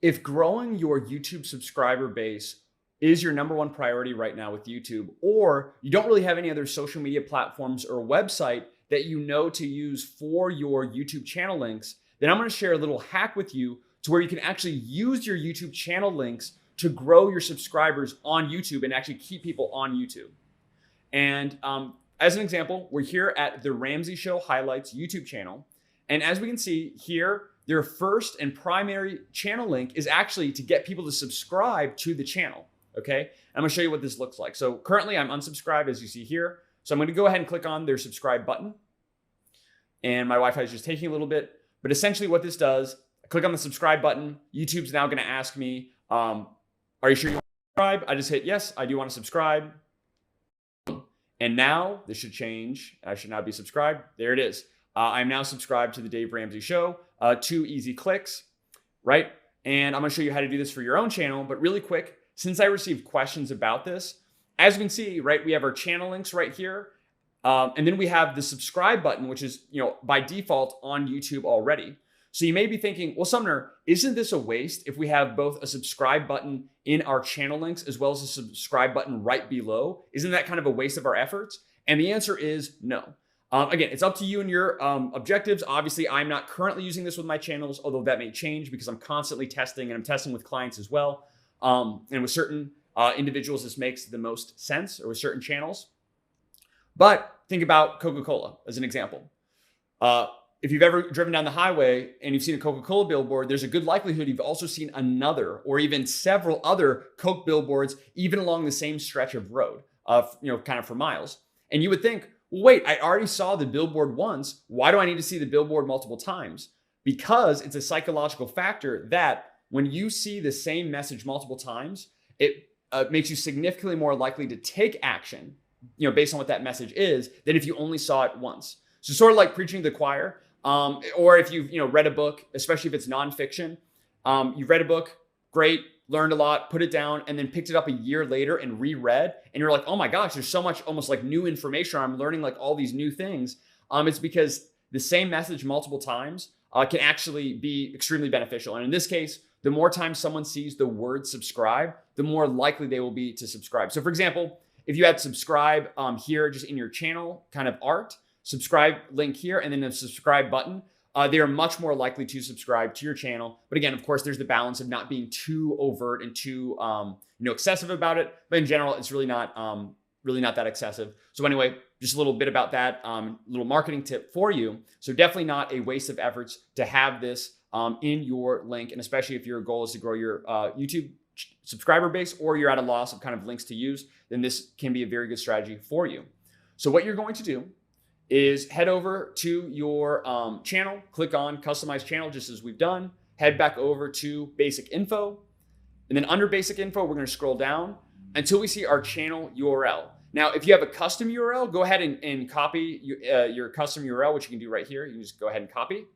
If growing your YouTube subscriber base is your number one priority right now with YouTube, or you don't really have any other social media platforms or website that you know to use for your YouTube channel links, then I'm going to share a little hack with you to where you can actually use your YouTube channel links to grow your subscribers on YouTube and actually keep people on YouTube. And as an example, we're here at the Ramsey Show Highlights YouTube channel. And as we can see here, their first and primary channel link is actually to get people to subscribe to the channel. Okay, I'm gonna show you what this looks like. So currently I'm unsubscribed, as you see here. So I'm gonna go ahead and click on their subscribe button. And my Wi-Fi is just taking a little bit. But essentially what this does, I click on the subscribe button. YouTube's now gonna ask me, are you sure you want to subscribe? I just hit yes, I do want to subscribe. And now this should change. I should now be subscribed. There it is. I'm now subscribed to the Dave Ramsey Show. 2 easy clicks, right? And I'm gonna show you how to do this for your own channel, but really quick, since I received questions about this, as you can see, right, we have our channel links right here. And then we have the subscribe button, which is, by default on YouTube already. So you may be thinking, well, Sumner, isn't this a waste if we have both a subscribe button in our channel links as well as a subscribe button right below? Isn't that kind of a waste of our efforts? And the answer is no. Again, it's up to you and your objectives. Obviously, I'm not currently using this with my channels, although that may change because I'm constantly testing and I'm testing with clients as well. And with certain individuals, this makes the most sense, or with certain channels. But think about Coca-Cola as an example. If you've ever driven down the highway and you've seen a Coca-Cola billboard, there's a good likelihood you've also seen another or even several other Coke billboards, even along the same stretch of road, kind of for miles. And you would think, well, wait, I already saw the billboard once. Why do I need to see the billboard multiple times? Because it's a psychological factor that when you see the same message multiple times, it makes you significantly more likely to take action, based on what that message is, than if you only saw it once. So sort of like preaching to the choir, or if you've read a book, especially if it's nonfiction, you've read a book, great, learned a lot, put it down, and then picked it up a year later and reread, and you're like, oh my gosh, there's so much almost like new information. I'm learning like all these new things. It's because the same message multiple times can actually be extremely beneficial. And in this case, the more times someone sees the word subscribe, the more likely they will be to subscribe. So for example, if you had subscribe here just in your channel kind of art, subscribe link here, and then a subscribe button, they are much more likely to subscribe to your channel. But again, of course, there's the balance of not being too overt and too excessive about it. But in general, it's really not that excessive. So anyway, just a little bit about that, little marketing tip for you. So definitely not a waste of efforts to have this in your link, and especially if your goal is to grow your YouTube subscriber base, or you're at a loss of kind of links to use, then this can be a very good strategy for you. So what you're going to do is head over to your channel, click on customize channel, just as we've done, head back over to basic info. And then under basic info, we're going to scroll down until we see our channel URL. Now, if you have a custom URL, go ahead and copy your custom URL, which you can do right here. You can just go ahead and copy.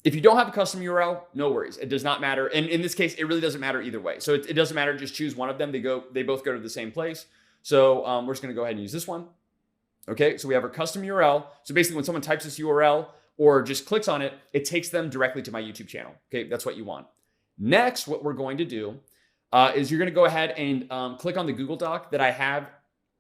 If you don't have a custom URL, no worries. It does not matter. And in this case, it really doesn't matter either way. So it doesn't matter. Just choose one of them. They both go to the same place. So we're just going to go ahead and use this one. Okay, so we have our custom URL. So basically when someone types this URL or just clicks on it, it takes them directly to my YouTube channel. Okay, that's what you want. Next, what we're going to do is you're going to go ahead and click on the Google Doc that I have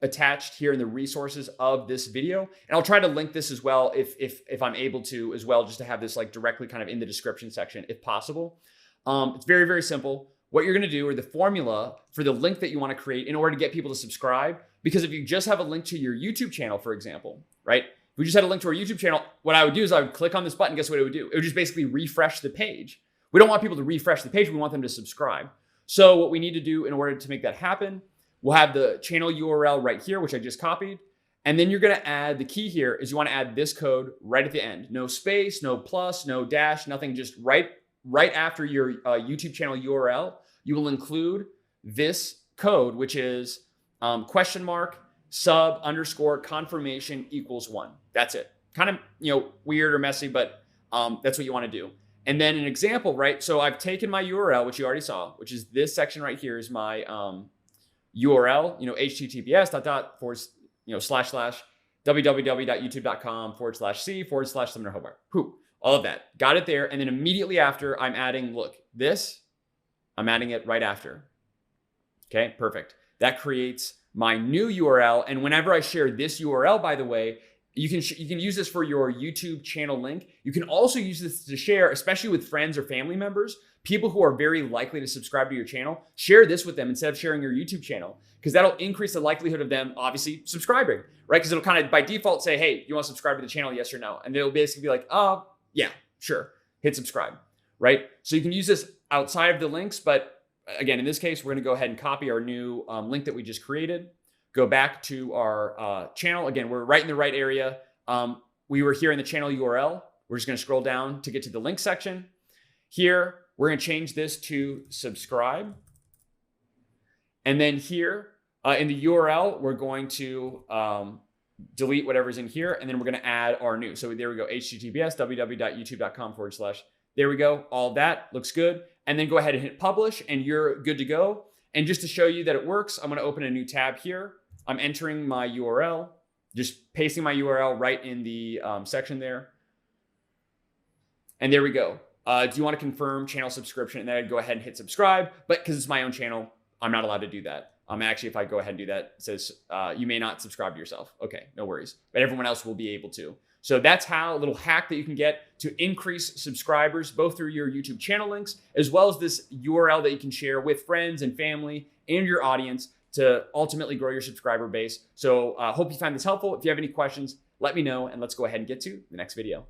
attached here in the resources of this video. And I'll try to link this as well if I'm able to as well, just to have this like directly kind of in the description section if possible. It's very, very simple. What you're going to do, or the formula for the link that you want to create in order to get people to subscribe, because if you just have a link to your YouTube channel, for example, right? If we just had a link to our YouTube channel, what I would do is I would click on this button. Guess what it would do? It would just basically refresh the page. We don't want people to refresh the page. We want them to subscribe. So what we need to do in order to make that happen, we'll have the channel URL right here, which I just copied. And then you're going to add, the key here is you want to add this code right at the end. No space, no plus, no dash, nothing, just right after your YouTube channel URL, you will include this code, which is !sub_confirmation equals 1. That's it. Kind of, weird or messy, but that's what you want to do. And then an example, right? So I've taken my URL, which you already saw, which is this section right here is my URL, https:// www.youtube.com/c/Sumner Hobart. all of that. Got it there. And then immediately after, I'm adding, look, this, I'm adding it right after. Okay, perfect. That creates my new URL. And whenever I share this URL, by the way, you can use this for your YouTube channel link. You can also use this to share, especially with friends or family members, people who are very likely to subscribe to your channel. Share this with them instead of sharing your YouTube channel, because that'll increase the likelihood of them obviously subscribing, right? Because it'll kind of by default say, hey, you want to subscribe to the channel, yes or no? And they'll basically be like, oh, yeah, sure, hit subscribe, right? So you can use this outside of the links, but again, in this case, we're gonna go ahead and copy our new link that we just created. Go back to our channel. Again, we're right in the right area. We were here in the channel URL. We're just gonna scroll down to get to the link section. Here, we're gonna change this to subscribe. And then here in the URL, we're going to delete whatever's in here. And then we're gonna add our new. So there we go, https www.youtube.com/. There we go, all that looks good. And then go ahead and hit publish and you're good to go. And just to show you that it works, I'm gonna open a new tab here. I'm entering my URL, just pasting my URL right in the section there. And there we go. Do you want to confirm channel subscription? And then I'd go ahead and hit subscribe. But because it's my own channel, I'm not allowed to do that. Actually, if I go ahead and do that, it says you may not subscribe to yourself. Okay, no worries. But everyone else will be able to. So that's how a little hack that you can get to increase subscribers, both through your YouTube channel links, as well as this URL that you can share with friends and family and your audience to ultimately grow your subscriber base. So hope you find this helpful. If you have any questions, let me know and let's go ahead and get to the next video.